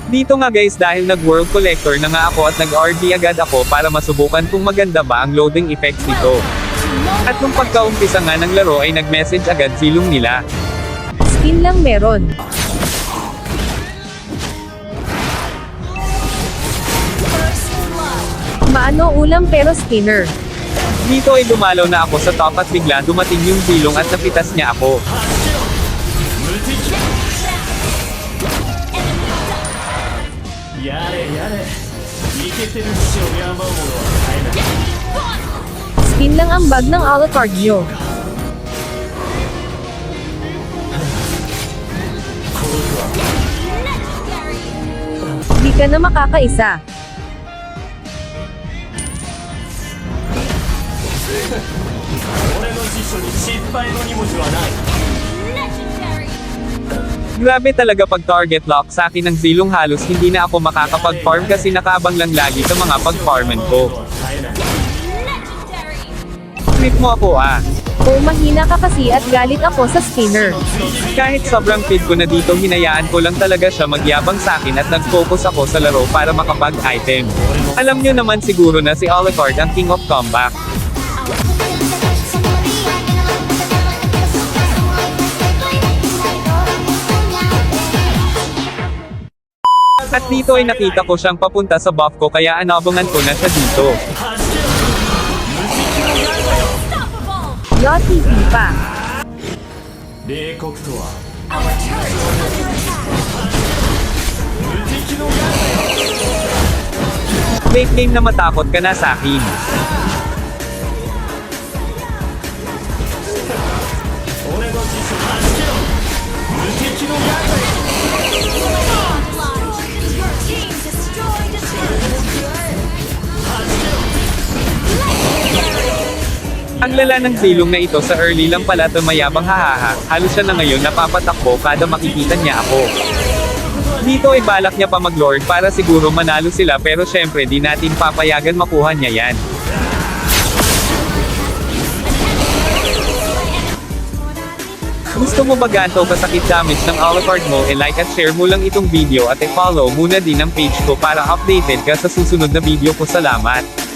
Dito nga guys dahil nag-world collector na nga ako at nag-RD agad ako para masubukan kung maganda ba ang loading effects nito. At nung pagkaumpisa nga ng laro ay nag-message agad silong nila. Skin lang meron. Maano ulam pero skinner. Dito ay dumalaw na ako sa top at bigla dumating yung silong at napitas niya ako. Skin lang ang bag ng Alucard nyo. Di ka na makakaisa. Grabe talaga pag target lock sa akin ng silong halos hindi na ako makakapag-farm kasi nakaabang lang lagi sa mga pag-farman ko. Trip mo ako ah. O mahina ka kasi at galit ako sa skinner. Kahit sobrang fit ko na dito hinayaan ko lang talaga siya magyabang sa akin at nag-focus ako sa laro para makapag-item. Alam nyo naman siguro na si Alucard ang king of comeback. At dito ay nakita ko siyang papunta sa buff ko kaya anabangan ko na siya dito. Yossi pa. Fake game na matakot ka na sa akin. Ang lala ng silong na ito sa early lang pala to mayabang hahaha, halos siya na ngayon napapatakbo kada makikita niya ako. Dito ay balak niya pa mag-lord para siguro manalo sila pero syempre di natin papayagan makuha niya yan. Gusto mo ba ganito kasakit damage ng Alucard mo like at share mo lang itong video at i-follow muna din ang page ko para updated ka sa susunod na video ko. Salamat!